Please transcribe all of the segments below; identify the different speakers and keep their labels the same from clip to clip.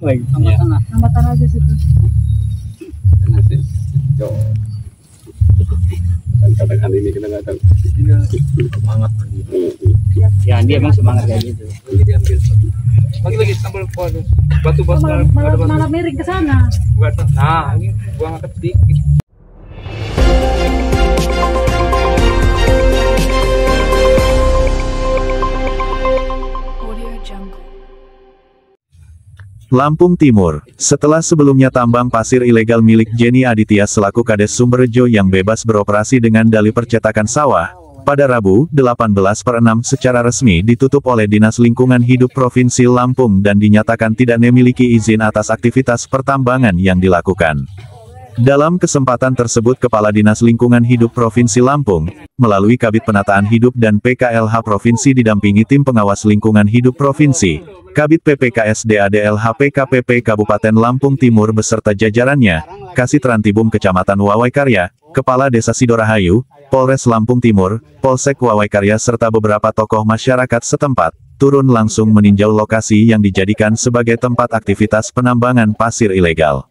Speaker 1: Baik,
Speaker 2: Hambatan aja situ.
Speaker 3: Katakan ini kadang-kadang
Speaker 1: semangat ya, dia emang semangat kayak gitu.
Speaker 4: Lagi tambal batu-batu
Speaker 2: Malah miring ke sana.
Speaker 4: nah ini buang angkat sedikit.
Speaker 5: Lampung Timur. Setelah sebelumnya tambang pasir ilegal milik Jenny Aditya selaku Kades Sumberjo yang bebas beroperasi dengan dalih percetakan sawah, pada Rabu, 18/6 secara resmi ditutup oleh Dinas Lingkungan Hidup Provinsi Lampung dan dinyatakan tidak memiliki izin atas aktivitas pertambangan yang dilakukan. Dalam kesempatan tersebut Kepala Dinas Lingkungan Hidup Provinsi Lampung, melalui Kabid Penataan Hidup dan PKLH Provinsi didampingi Tim Pengawas Lingkungan Hidup Provinsi, Kabid PPKSDADLH PKPP Kabupaten Lampung Timur beserta jajarannya, Kasih Trantibum Kecamatan Wawaikarya, Kepala Desa Sidorahayu, Polres Lampung Timur, Polsek Wawaikarya serta beberapa tokoh masyarakat setempat, turun langsung meninjau lokasi yang dijadikan sebagai tempat aktivitas penambangan pasir ilegal.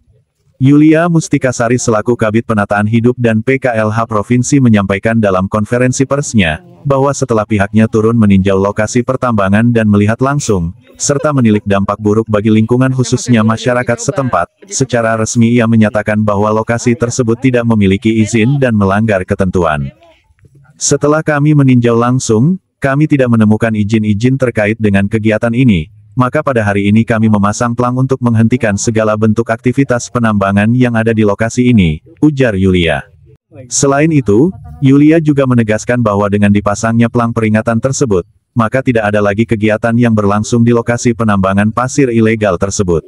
Speaker 5: Yulia Mustikasari selaku Kabid Penataan Hidup dan PKLH Provinsi menyampaikan dalam konferensi persnya, bahwa setelah pihaknya turun meninjau lokasi pertambangan dan melihat langsung, serta menilik dampak buruk bagi lingkungan khususnya masyarakat setempat, secara resmi ia menyatakan bahwa lokasi tersebut tidak memiliki izin dan melanggar ketentuan. Setelah kami meninjau langsung, kami tidak menemukan izin-izin terkait dengan kegiatan ini. Maka pada hari ini kami memasang plang untuk menghentikan segala bentuk aktivitas penambangan yang ada di lokasi ini, ujar Yulia. Selain itu, Yulia juga menegaskan bahwa dengan dipasangnya plang peringatan tersebut, maka tidak ada lagi kegiatan yang berlangsung di lokasi penambangan pasir ilegal tersebut.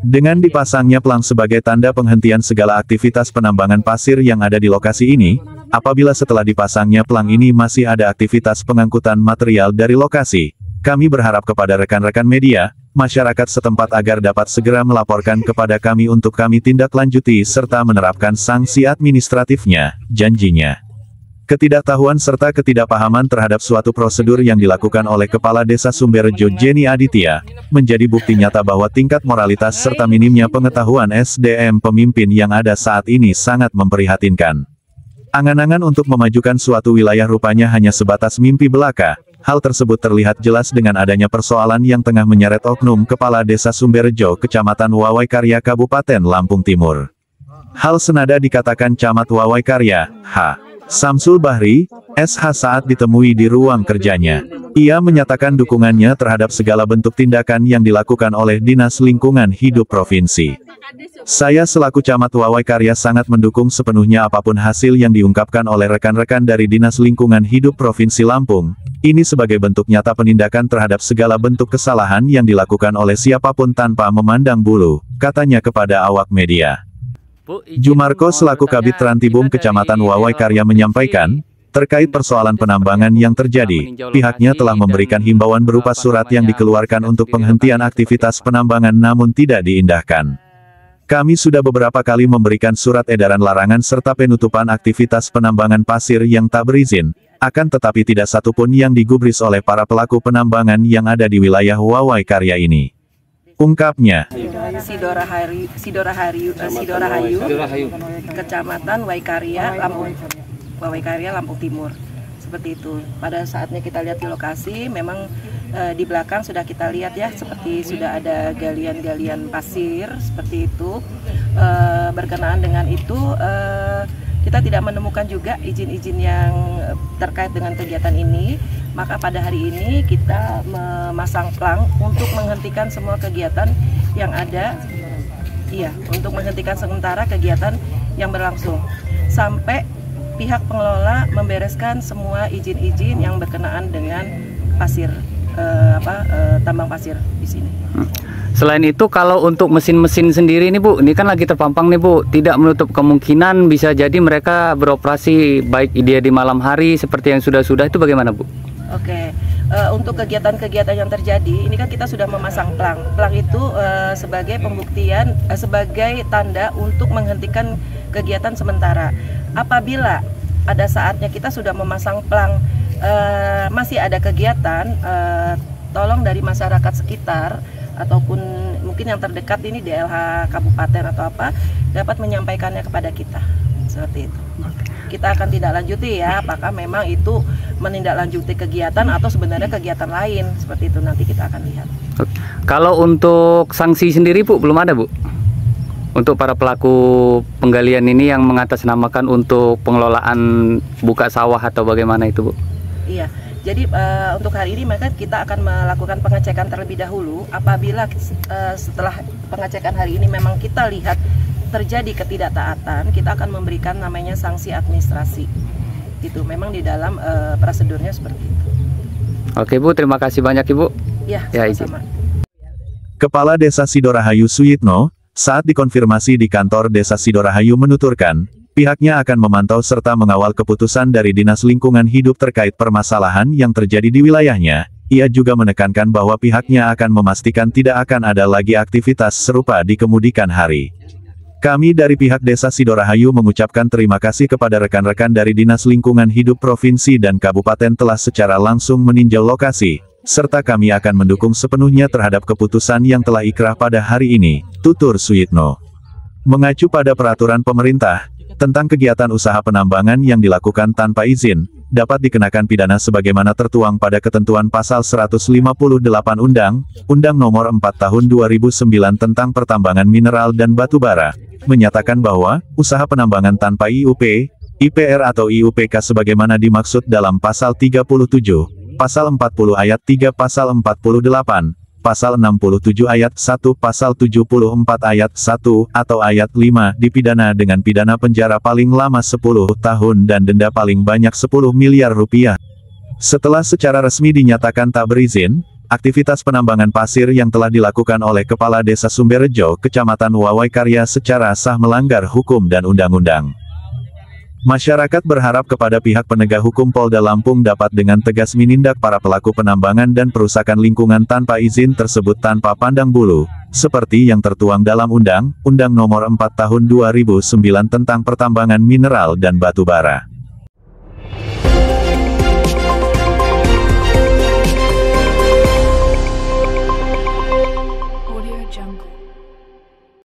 Speaker 5: Dengan dipasangnya plang sebagai tanda penghentian segala aktivitas penambangan pasir yang ada di lokasi ini, apabila setelah dipasangnya plang ini masih ada aktivitas pengangkutan material dari lokasi, kami berharap kepada rekan-rekan media, masyarakat setempat agar dapat segera melaporkan kepada kami untuk kami tindak lanjuti serta menerapkan sanksi administratifnya, janjinya. Ketidaktahuan serta ketidakpahaman terhadap suatu prosedur yang dilakukan oleh Kepala Desa Sumberjo Jenny Aditya, menjadi bukti nyata bahwa tingkat moralitas serta minimnya pengetahuan SDM pemimpin yang ada saat ini sangat memprihatinkan. Angan-angan untuk memajukan suatu wilayah rupanya hanya sebatas mimpi belaka. Hal tersebut terlihat jelas dengan adanya persoalan yang tengah menyeret oknum Kepala Desa Sumberjo Kecamatan Wawaikarya Kabupaten Lampung Timur. Hal senada dikatakan Camat Wawaikarya, H. Samsul Bahri, SH saat ditemui di ruang kerjanya. Ia menyatakan dukungannya terhadap segala bentuk tindakan yang dilakukan oleh Dinas Lingkungan Hidup Provinsi. Saya selaku Camat Wawaikarya sangat mendukung sepenuhnya apapun hasil yang diungkapkan oleh rekan-rekan dari Dinas Lingkungan Hidup Provinsi Lampung. Ini sebagai bentuk nyata penindakan terhadap segala bentuk kesalahan yang dilakukan oleh siapapun tanpa memandang bulu, katanya kepada awak media. Jumarko selaku Kabid Trantibum Kecamatan Wawaikarya menyampaikan, terkait persoalan penambangan yang terjadi, pihaknya telah memberikan himbauan berupa surat yang dikeluarkan untuk penghentian aktivitas penambangan namun tidak diindahkan. Kami sudah beberapa kali memberikan surat edaran larangan serta penutupan aktivitas penambangan pasir yang tak berizin, akan tetapi tidak satupun yang digubris oleh para pelaku penambangan yang ada di wilayah Wawaikarya ini. Ungkapnya.
Speaker 6: Sidorahayu, Kecamatan Wawaikarya, Lampung Timur. Seperti itu. Pada saatnya kita lihat di lokasi, memang di belakang sudah kita lihat ya, seperti sudah ada galian-galian pasir, seperti itu. Berkenaan dengan itu, kita tidak menemukan juga izin-izin yang terkait dengan kegiatan ini. Maka pada hari ini kita memasang plang untuk menghentikan semua kegiatan yang ada, untuk menghentikan sementara kegiatan yang berlangsung sampai pihak pengelola membereskan semua izin-izin yang berkenaan dengan pasir, tambang pasir di sini.
Speaker 1: Selain itu, kalau untuk mesin-mesin sendiri nih Bu, ini kan lagi terpampang nih Bu, tidak menutup kemungkinan bisa jadi mereka beroperasi baik dia di malam hari seperti yang sudah-sudah, itu bagaimana Bu?
Speaker 6: Oke, untuk kegiatan-kegiatan yang terjadi, ini kan kita sudah memasang plang. Plang itu sebagai pembuktian, sebagai tanda untuk menghentikan kegiatan sementara. Apabila pada saatnya kita sudah memasang plang, masih ada kegiatan, tolong dari masyarakat sekitar ataupun mungkin mungkin yang terdekat ini DLH kabupaten atau apa dapat menyampaikannya kepada kita seperti itu. Kita akan tidak lanjuti ya, apakah memang itu menindaklanjuti kegiatan atau sebenarnya kegiatan lain seperti itu, nanti kita akan lihat.
Speaker 1: Kalau untuk sanksi sendiri Bu belum ada Bu? Untuk para pelaku penggalian ini yang mengatasnamakan untuk pengelolaan buka sawah atau bagaimana itu Bu?
Speaker 6: Iya, jadi untuk hari ini maka kita akan melakukan pengecekan terlebih dahulu. Apabila setelah pengecekan hari ini memang kita lihat terjadi ketidaktaatan, kita akan memberikan namanya sanksi administrasi. Itu memang di dalam prosedurnya seperti itu.
Speaker 1: Oke Bu, terima kasih banyak Ibu.
Speaker 6: Ya, sama-sama.
Speaker 5: Kepala Desa Sidorahayu Suyitno, saat dikonfirmasi di kantor Desa Sidorahayu menuturkan, pihaknya akan memantau serta mengawal keputusan dari Dinas Lingkungan Hidup terkait permasalahan yang terjadi di wilayahnya. Ia juga menekankan bahwa pihaknya akan memastikan tidak akan ada lagi aktivitas serupa di kemudian hari. Kami dari pihak Desa Sidorahayu mengucapkan terima kasih kepada rekan-rekan dari Dinas Lingkungan Hidup Provinsi dan Kabupaten telah secara langsung meninjau lokasi, serta kami akan mendukung sepenuhnya terhadap keputusan yang telah ikrah pada hari ini, tutur Suyitno. Mengacu pada peraturan pemerintah tentang kegiatan usaha penambangan yang dilakukan tanpa izin, dapat dikenakan pidana sebagaimana tertuang pada ketentuan pasal 158 Undang-Undang Nomor 4 Tahun 2009 tentang Pertambangan Mineral dan Batubara, menyatakan bahwa usaha penambangan tanpa IUP, IPR atau IUPK sebagaimana dimaksud dalam pasal 37, pasal 40 ayat 3, pasal 48, pasal 67 ayat 1, pasal 74 ayat 1 atau ayat 5 dipidana dengan pidana penjara paling lama 10 tahun dan denda paling banyak 10 miliar rupiah. Setelah secara resmi dinyatakan tak berizin, aktivitas penambangan pasir yang telah dilakukan oleh Kepala Desa Sumberjo, Kecamatan Wawai Karya secara sah melanggar hukum dan undang-undang. Masyarakat berharap kepada pihak penegak hukum Polda Lampung dapat dengan tegas menindak para pelaku penambangan dan perusakan lingkungan tanpa izin tersebut tanpa pandang bulu, seperti yang tertuang dalam Undang-Undang Nomor 4 Tahun 2009 tentang Pertambangan Mineral dan Batubara.